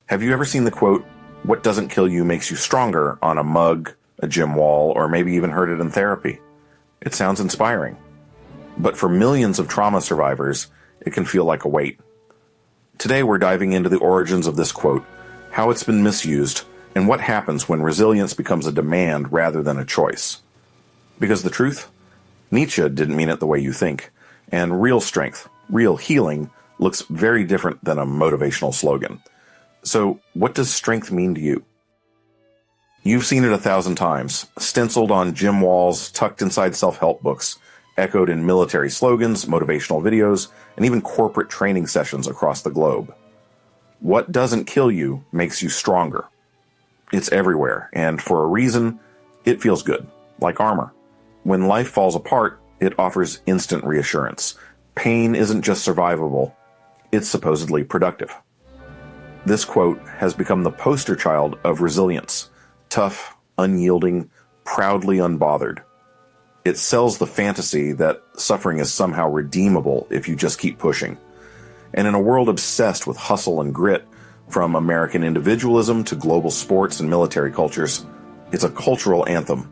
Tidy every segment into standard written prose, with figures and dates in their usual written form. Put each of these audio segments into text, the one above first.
Have you ever seen the quote, "What doesn't kill you makes you stronger," on a mug, a gym wall, or maybe even heard it in therapy? It sounds inspiring. But for millions of trauma survivors, it can feel like a weight. Today we're diving into the origins of this quote, how it's been misused, and what happens when resilience becomes a demand rather than a choice. Because the truth? Nietzsche didn't mean it the way you think, and real strength, real healing, looks very different than a motivational slogan. So, what does strength mean to you? You've seen it 1,000 times, stenciled on gym walls, tucked inside self-help books, echoed in military slogans, motivational videos, and even corporate training sessions across the globe. What doesn't kill you makes you stronger. It's everywhere, and for a reason, it feels good, like armor. When life falls apart, it offers instant reassurance. Pain isn't just survivable, it's supposedly productive. This quote has become the poster child of resilience. Tough, unyielding, proudly unbothered. It sells the fantasy that suffering is somehow redeemable if you just keep pushing. And in a world obsessed with hustle and grit, from American individualism to global sports and military cultures, it's a cultural anthem.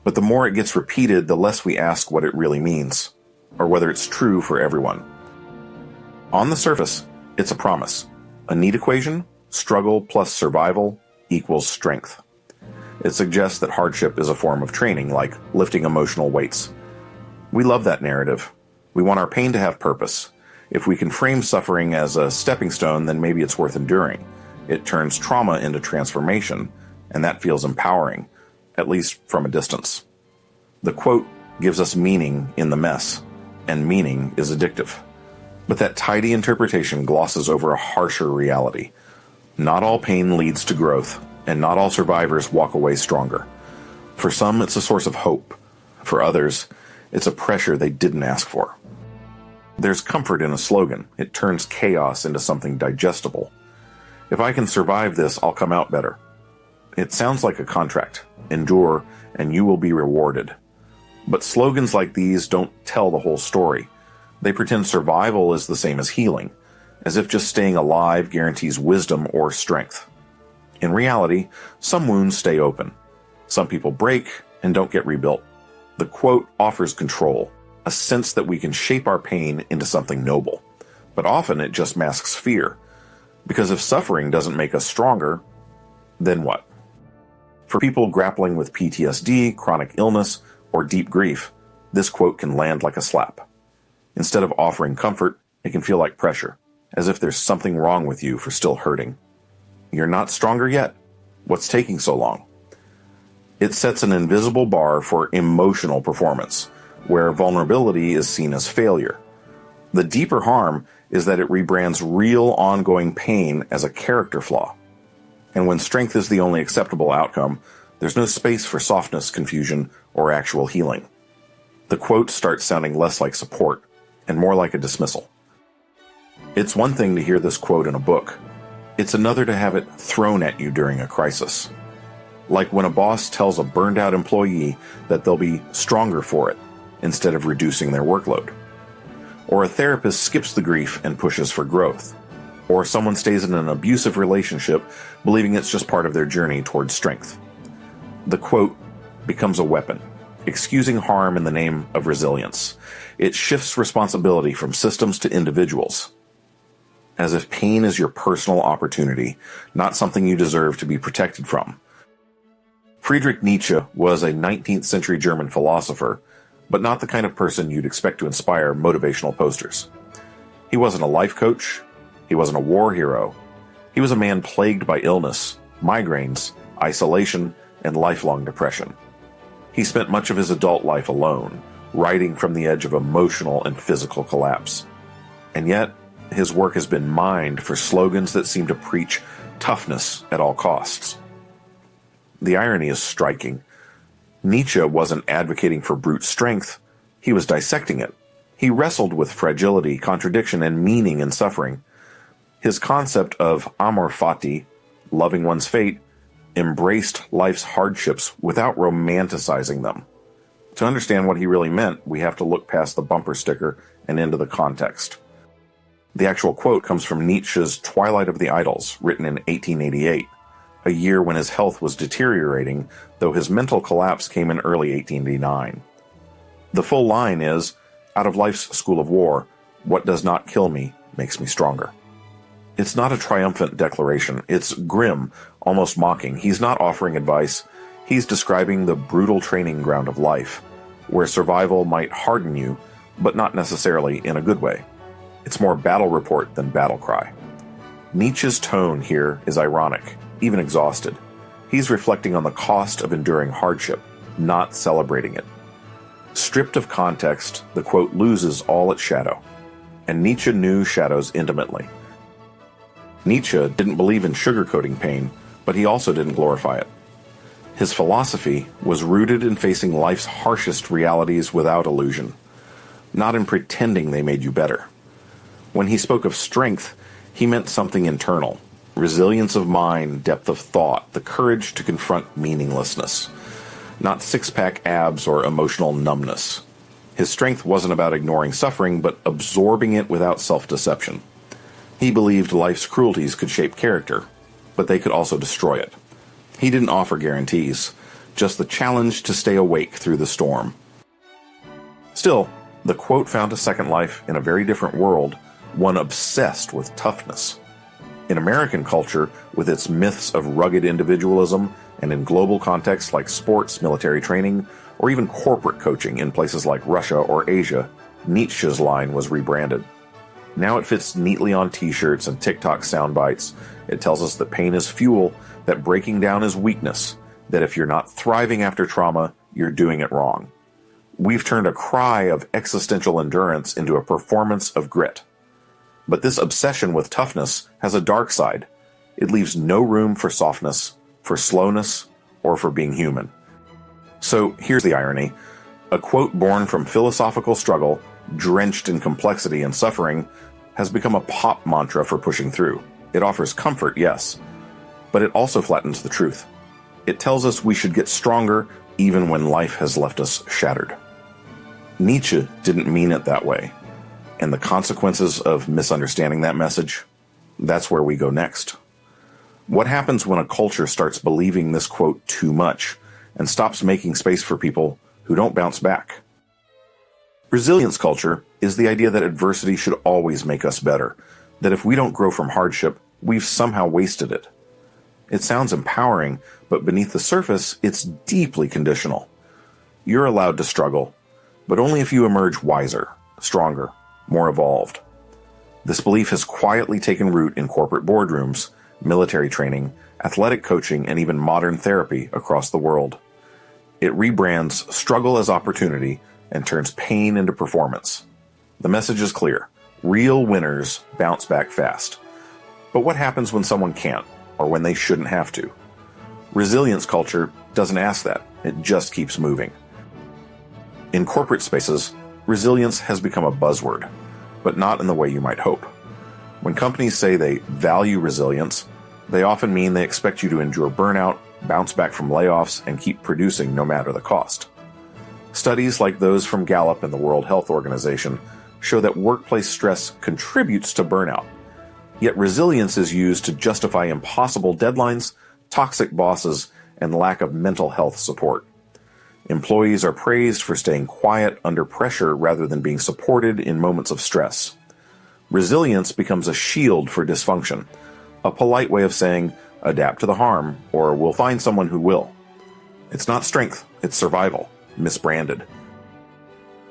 But the more it gets repeated, the less we ask what it really means, or whether it's true for everyone. On the surface, it's a promise. A neat equation, struggle plus survival equals strength. It suggests that hardship is a form of training, like lifting emotional weights. We love that narrative. We want our pain to have purpose. If we can frame suffering as a stepping stone, then maybe it's worth enduring. It turns trauma into transformation, and that feels empowering, at least from a distance. The quote gives us meaning in the mess, and meaning is addictive. But that tidy interpretation glosses over a harsher reality. Not all pain leads to growth, and not all survivors walk away stronger. For some, it's a source of hope. For others, it's a pressure they didn't ask for. There's comfort in a slogan. It turns chaos into something digestible. If I can survive this, I'll come out better. It sounds like a contract. Endure, and you will be rewarded. But slogans like these don't tell the whole story. They pretend survival is the same as healing, as if just staying alive guarantees wisdom or strength. In reality, some wounds stay open. Some people break and don't get rebuilt. The quote offers control, a sense that we can shape our pain into something noble. But often it just masks fear. Because if suffering doesn't make us stronger, then what? For people grappling with PTSD, chronic illness, or deep grief, this quote can land like a slap. Instead of offering comfort, it can feel like pressure, as if there's something wrong with you for still hurting. You're not stronger yet? What's taking so long? It sets an invisible bar for emotional performance, where vulnerability is seen as failure. The deeper harm is that it rebrands real ongoing pain as a character flaw. And when strength is the only acceptable outcome, there's no space for softness, confusion, or actual healing. The quote starts sounding less like support and more like a dismissal. It's one thing to hear this quote in a book. It's another to have it thrown at you during a crisis. Like when a boss tells a burned-out employee that they'll be stronger for it, instead of reducing their workload. Or a therapist skips the grief and pushes for growth. Or someone stays in an abusive relationship, believing it's just part of their journey towards strength. The quote becomes a weapon, excusing harm in the name of resilience. It shifts responsibility from systems to individuals, as if pain is your personal opportunity, not something you deserve to be protected from. Friedrich Nietzsche was a 19th century German philosopher, but not the kind of person you'd expect to inspire motivational posters. He wasn't a life coach. He wasn't a war hero. He was a man plagued by illness, migraines, isolation, and lifelong depression. He spent much of his adult life alone, riding from the edge of emotional and physical collapse. And yet, his work has been mined for slogans that seem to preach toughness at all costs. The irony is striking. Nietzsche wasn't advocating for brute strength. He was dissecting it. He wrestled with fragility, contradiction, and meaning in suffering. His concept of amor fati, loving one's fate, embraced life's hardships without romanticizing them. To understand what he really meant, we have to look past the bumper sticker and into the context. The actual quote comes from Nietzsche's Twilight of the Idols, written in 1888, a year when his health was deteriorating, though his mental collapse came in early 1889. The full line is, "Out of life's school of war, what does not kill me makes me stronger." It's not a triumphant declaration. It's grim, almost mocking. He's not offering advice. He's describing the brutal training ground of life, where survival might harden you, but not necessarily in a good way. It's more battle report than battle cry. Nietzsche's tone here is ironic, even exhausted. He's reflecting on the cost of enduring hardship, not celebrating it. Stripped of context, the quote loses all its shadow. And Nietzsche knew shadows intimately. Nietzsche didn't believe in sugarcoating pain, but he also didn't glorify it. His philosophy was rooted in facing life's harshest realities without illusion, not in pretending they made you better. When he spoke of strength, he meant something internal: resilience of mind, depth of thought, the courage to confront meaninglessness, not six-pack abs or emotional numbness. His strength wasn't about ignoring suffering, but absorbing it without self-deception. He believed life's cruelties could shape character, but they could also destroy it. He didn't offer guarantees, just the challenge to stay awake through the storm. Still, the quote found a second life in a very different world, one obsessed with toughness. In American culture, with its myths of rugged individualism, and in global contexts like sports, military training, or even corporate coaching in places like Russia or Asia, Nietzsche's line was rebranded. Now it fits neatly on t-shirts and TikTok sound bites. It tells us that pain is fuel, that breaking down is weakness, that if you're not thriving after trauma, you're doing it wrong. We've turned a cry of existential endurance into a performance of grit. But this obsession with toughness has a dark side. It leaves no room for softness, for slowness, or for being human. So here's the irony. A quote born from philosophical struggle, drenched in complexity and suffering, has become a pop mantra for pushing through. It offers comfort, yes, but it also flattens the truth. It tells us we should get stronger even when life has left us shattered. Nietzsche didn't mean it that way, and the consequences of misunderstanding that message, that's where we go next. What happens when a culture starts believing this quote too much and stops making space for people who don't bounce back? Resilience culture is the idea that adversity should always make us better, that if we don't grow from hardship, we've somehow wasted it. It sounds empowering, but beneath the surface, it's deeply conditional. You're allowed to struggle, but only if you emerge wiser, stronger, more evolved. This belief has quietly taken root in corporate boardrooms, military training, athletic coaching, and even modern therapy across the world. It rebrands struggle as opportunity and turns pain into performance. The message is clear. Real winners bounce back fast. But what happens when someone can't, or when they shouldn't have to? Resilience culture doesn't ask that. It just keeps moving. In corporate spaces, resilience has become a buzzword, but not in the way you might hope. When companies say they value resilience, they often mean they expect you to endure burnout, bounce back from layoffs, and keep producing no matter the cost. Studies like those from Gallup and the World Health Organization show that workplace stress contributes to burnout. Yet resilience is used to justify impossible deadlines, toxic bosses, and lack of mental health support. Employees are praised for staying quiet under pressure rather than being supported in moments of stress. Resilience becomes a shield for dysfunction, a polite way of saying, adapt to the harm, or we'll find someone who will. It's not strength, it's survival, misbranded.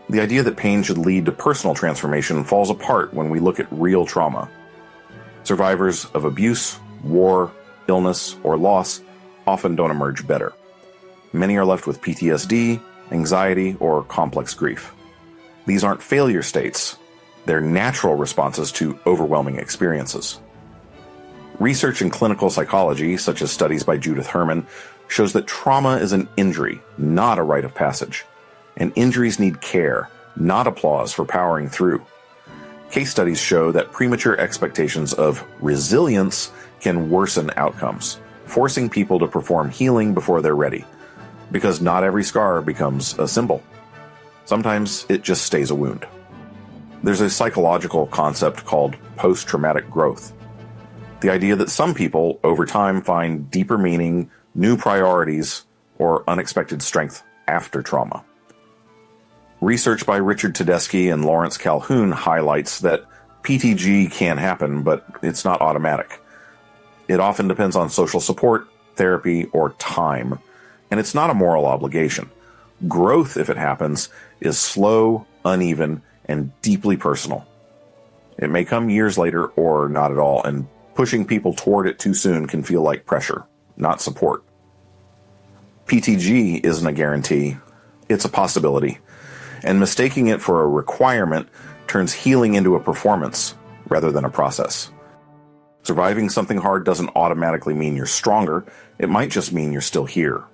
The idea that pain should lead to personal transformation falls apart when we look at real trauma. Survivors of abuse, war, illness, or loss often don't emerge better. Many are left with PTSD, anxiety, or complex grief. These aren't failure states. They're natural responses to overwhelming experiences. Research in clinical psychology, such as studies by Judith Herman, shows that trauma is an injury, not a rite of passage. And injuries need care, not applause for powering through. Case studies show that premature expectations of resilience can worsen outcomes, forcing people to perform healing before they're ready. Because not every scar becomes a symbol. Sometimes it just stays a wound. There's a psychological concept called post-traumatic growth. The idea that some people, over time, find deeper meaning, new priorities, or unexpected strength after trauma. Research by Richard Tedeschi and Lawrence Calhoun highlights that PTG can happen, but it's not automatic. It often depends on social support, therapy, or time, and it's not a moral obligation. Growth, if it happens, is slow, uneven, and deeply personal. It may come years later or not at all, and pushing people toward it too soon can feel like pressure, not support. PTG isn't a guarantee, it's a possibility, and mistaking it for a requirement turns healing into a performance rather than a process. Surviving something hard doesn't automatically mean you're stronger, it might just mean you're still here.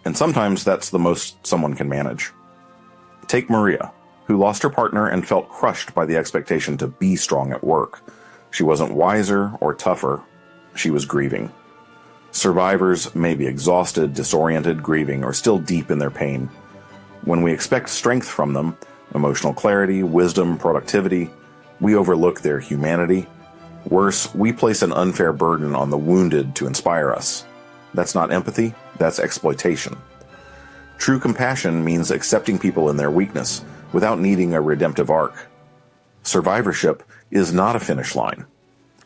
And sometimes that's the most someone can manage. Take Maria, who lost her partner and felt crushed by the expectation to be strong at work. She wasn't wiser or tougher, she was grieving. Survivors may be exhausted, disoriented, grieving, or still deep in their pain. When we expect strength from them, emotional clarity, wisdom, productivity, we overlook their humanity. Worse, we place an unfair burden on the wounded to inspire us. That's not empathy, that's exploitation. True compassion means accepting people in their weakness without needing a redemptive arc. Survivorship is not a finish line.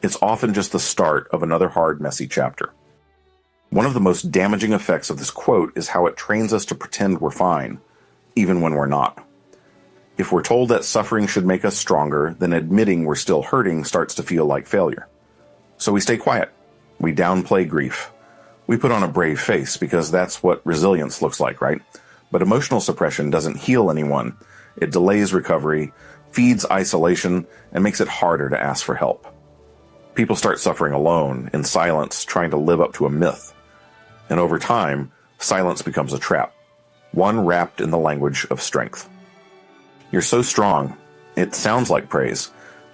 It's often just the start of another hard, messy chapter. One of the most damaging effects of this quote is how it trains us to pretend we're fine, even when we're not. If we're told that suffering should make us stronger, then admitting we're still hurting starts to feel like failure. So we stay quiet. We downplay grief. We put on a brave face because that's what resilience looks like, right? But emotional suppression doesn't heal anyone. It delays recovery, feeds isolation, and makes it harder to ask for help. People start suffering alone, in silence, trying to live up to a myth. And over time, silence becomes a trap, one wrapped in the language of strength. You're so strong, it sounds like praise,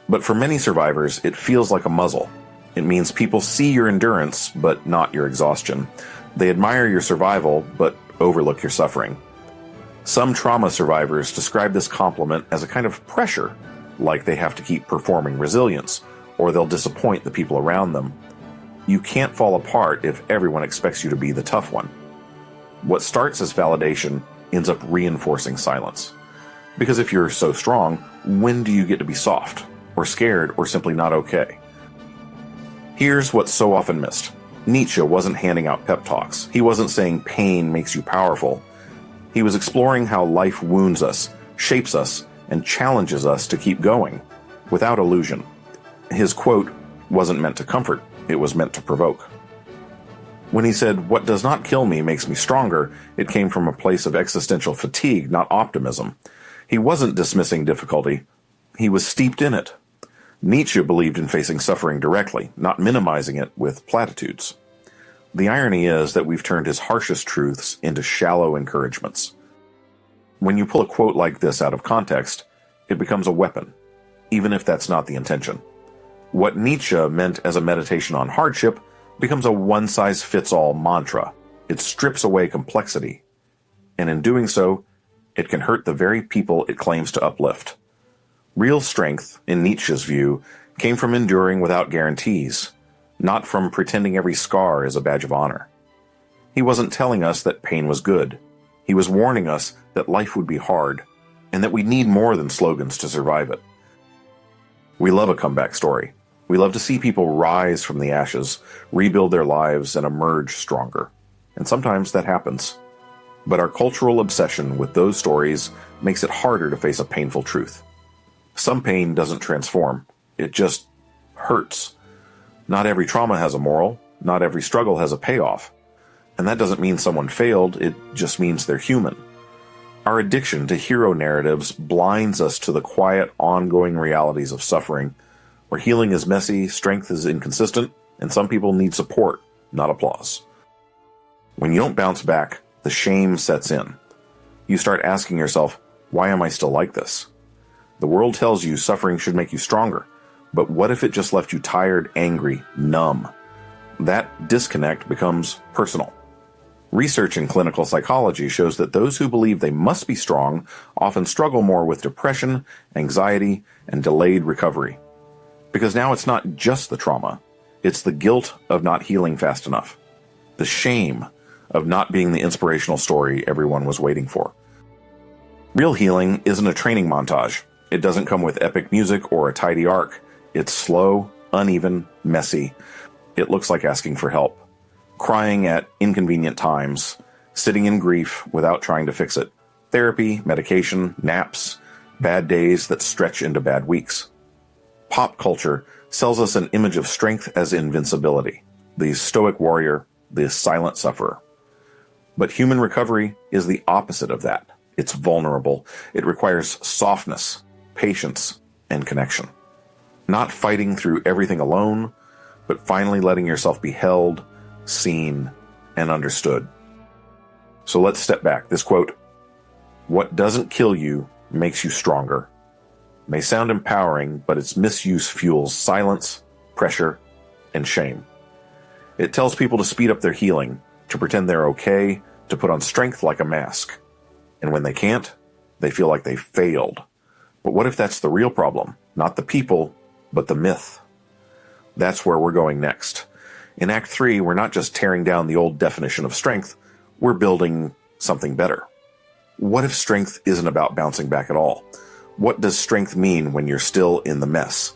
but for many survivors, it feels like a muzzle. It means people see your endurance, but not your exhaustion. They admire your survival, but overlook your suffering. Some trauma survivors describe this compliment as a kind of pressure, like they have to keep performing resilience, or they'll disappoint the people around them. You can't fall apart if everyone expects you to be the tough one. What starts as validation ends up reinforcing silence. Because if you're so strong, when do you get to be soft, or scared, or simply not okay? Here's what's so often missed. Nietzsche wasn't handing out pep talks. He wasn't saying pain makes you powerful. He was exploring how life wounds us, shapes us, and challenges us to keep going, without illusion. His quote wasn't meant to comfort, it was meant to provoke. When he said, "What does not kill me makes me stronger," it came from a place of existential fatigue, not optimism. He wasn't dismissing difficulty, he was steeped in it. Nietzsche believed in facing suffering directly, not minimizing it with platitudes. The irony is that we've turned his harshest truths into shallow encouragements. When you pull a quote like this out of context, it becomes a weapon, even if that's not the intention. What Nietzsche meant as a meditation on hardship becomes a one-size-fits-all mantra. It strips away complexity, and in doing so, it can hurt the very people it claims to uplift. Real strength, in Nietzsche's view, came from enduring without guarantees, not from pretending every scar is a badge of honor. He wasn't telling us that pain was good. He was warning us that life would be hard, and that we need more than slogans to survive it. We love a comeback story. We love to see people rise from the ashes, rebuild their lives, and emerge stronger. And sometimes that happens. But our cultural obsession with those stories makes it harder to face a painful truth. Some pain doesn't transform. It just hurts. Not every trauma has a moral. Not every struggle has a payoff. And that doesn't mean someone failed. It just means they're human. Our addiction to hero narratives blinds us to the quiet, ongoing realities of suffering, where healing is messy, strength is inconsistent, and some people need support, not applause. When you don't bounce back, the shame sets in. You start asking yourself, why am I still like this? The world tells you suffering should make you stronger, but what if it just left you tired, angry, numb? That disconnect becomes personal. Research in clinical psychology shows that those who believe they must be strong often struggle more with depression, anxiety, and delayed recovery. Because now it's not just the trauma, it's the guilt of not healing fast enough, the shame of not being the inspirational story everyone was waiting for. Real healing isn't a training montage. It doesn't come with epic music or a tidy arc. It's slow, uneven, messy. It looks like asking for help, crying at inconvenient times, sitting in grief without trying to fix it. Therapy, medication, naps, bad days that stretch into bad weeks. Pop culture sells us an image of strength as invincibility, the stoic warrior, the silent sufferer. But human recovery is the opposite of that. It's vulnerable. It requires softness, patience, and connection. Not fighting through everything alone, but finally letting yourself be held, seen, and understood. So let's step back. This quote, "What doesn't kill you makes you stronger," may sound empowering, but its misuse fuels silence, pressure, and shame. It tells people to speed up their healing, to pretend they're okay, to put on strength like a mask. And when they can't, they feel like they failed. But what if that's the real problem? Not the people, but the myth. That's where we're going next. In Act 3, we're not just tearing down the old definition of strength, we're building something better. What if strength isn't about bouncing back at all? What does strength mean when you're still in the mess?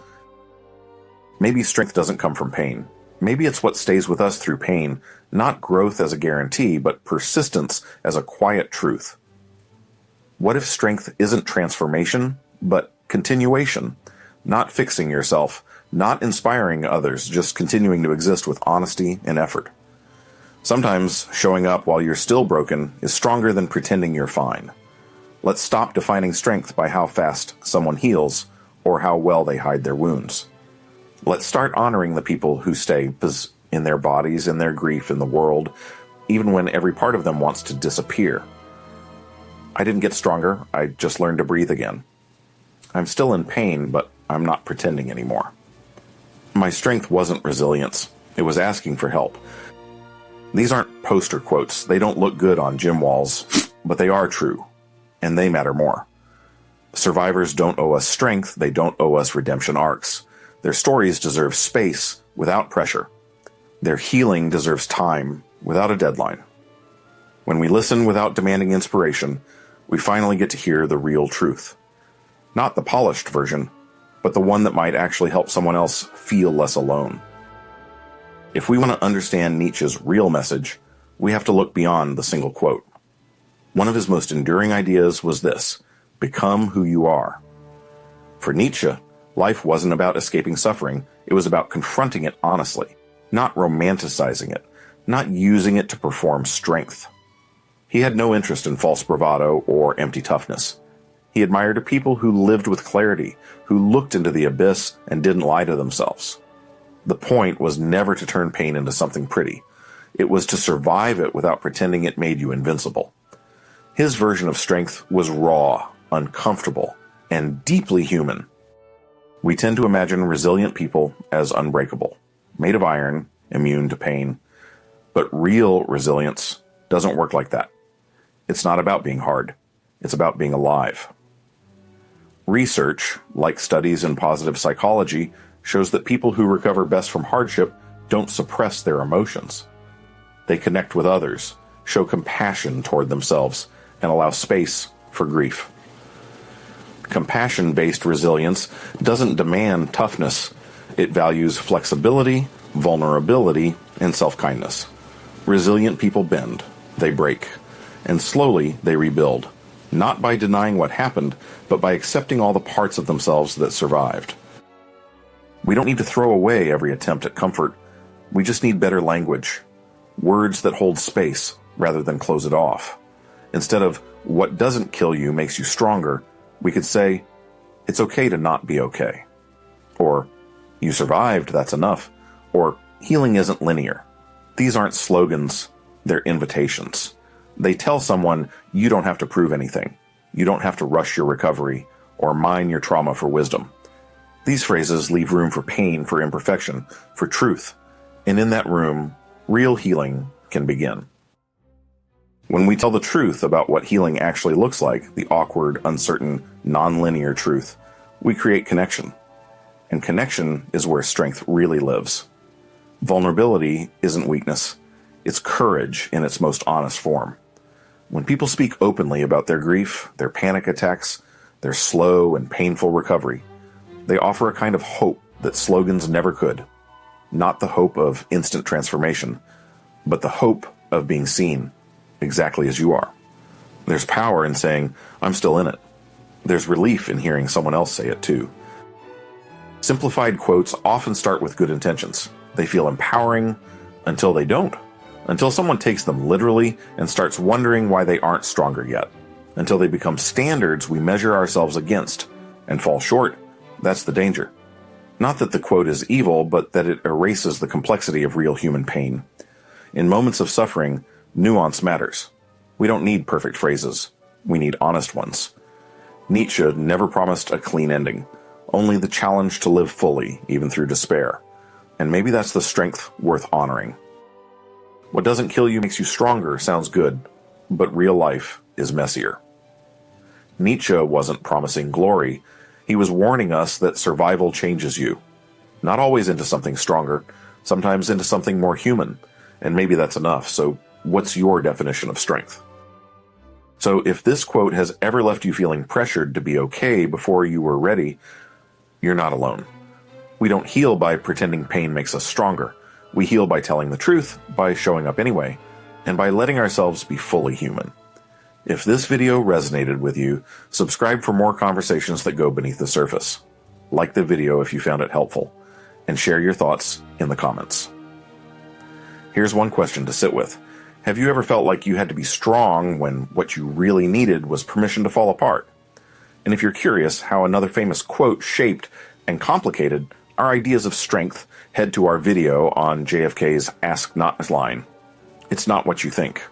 Maybe strength doesn't come from pain. Maybe it's what stays with us through pain, not growth as a guarantee, but persistence as a quiet truth. What if strength isn't transformation, but continuation? Not fixing yourself, not inspiring others, just continuing to exist with honesty and effort. Sometimes showing up while you're still broken is stronger than pretending you're fine. Let's stop defining strength by how fast someone heals or how well they hide their wounds. Let's start honoring the people who stay in their bodies, in their grief, in the world, even when every part of them wants to disappear. I didn't get stronger, I just learned to breathe again. I'm still in pain, but I'm not pretending anymore. My strength wasn't resilience, it was asking for help. These aren't poster quotes, they don't look good on gym walls, but they are true, and they matter more. Survivors don't owe us strength, they don't owe us redemption arcs. Their stories deserve space without pressure. Their healing deserves time without a deadline. When we listen without demanding inspiration, we finally get to hear the real truth. Not the polished version, but the one that might actually help someone else feel less alone. If we want to understand Nietzsche's real message, we have to look beyond the single quote. One of his most enduring ideas was this: become who you are. For Nietzsche, life wasn't about escaping suffering, it was about confronting it honestly, not romanticizing it, not using it to perform strength. He had no interest in false bravado or empty toughness. He admired people who lived with clarity, who looked into the abyss and didn't lie to themselves. The point was never to turn pain into something pretty. It was to survive it without pretending it made you invincible. His version of strength was raw, uncomfortable, and deeply human. We tend to imagine resilient people as unbreakable, made of iron, immune to pain. But real resilience doesn't work like that. It's not about being hard. It's about being alive. Research, like studies in positive psychology, shows that people who recover best from hardship don't suppress their emotions. They connect with others, show compassion toward themselves, and allow space for grief. Compassion-based resilience doesn't demand toughness. It values flexibility, vulnerability, and self-kindness. Resilient people bend, they break, and slowly they rebuild, not by denying what happened, but by accepting all the parts of themselves that survived. We don't need to throw away every attempt at comfort. We just need better language, words that hold space rather than close it off. Instead of "what doesn't kill you makes you stronger," we could say, "it's okay to not be okay." Or, "you survived, that's enough." Or, "healing isn't linear." These aren't slogans, they're invitations. They tell someone you don't have to prove anything. You don't have to rush your recovery or mine your trauma for wisdom. These phrases leave room for pain, for imperfection, for truth. And in that room, real healing can begin. When we tell the truth about what healing actually looks like, the awkward, uncertain, non-linear truth, we create connection. And connection is where strength really lives. Vulnerability isn't weakness. It's courage in its most honest form. When people speak openly about their grief, their panic attacks, their slow and painful recovery, they offer a kind of hope that slogans never could. Not the hope of instant transformation, but the hope of being seen exactly as you are. There's power in saying, I'm still in it. There's relief in hearing someone else say it too. Simplified quotes often start with good intentions. They feel empowering until they don't. Until someone takes them literally and starts wondering why they aren't stronger yet. Until they become standards we measure ourselves against and fall short. That's the danger. Not that the quote is evil, but that it erases the complexity of real human pain. In moments of suffering, nuance matters. We don't need perfect phrases. We need honest ones. Nietzsche never promised a clean ending, only the challenge to live fully, even through despair. And maybe that's the strength worth honoring. What doesn't kill you makes you stronger sounds good, but real life is messier. Nietzsche wasn't promising glory. He was warning us that survival changes you. Not always into something stronger, sometimes into something more human. And maybe that's enough. So what's your definition of strength? So if this quote has ever left you feeling pressured to be okay before you were ready, you're not alone. We don't heal by pretending pain makes us stronger. We heal by telling the truth, by showing up anyway, and by letting ourselves be fully human. If this video resonated with you, subscribe for more conversations that go beneath the surface. Like the video if you found it helpful, and share your thoughts in the comments. Here's one question to sit with. Have you ever felt like you had to be strong when what you really needed was permission to fall apart? And if you're curious how another famous quote shaped and complicated our ideas of strength, head to our video on JFK's Ask Not line. It's not what you think.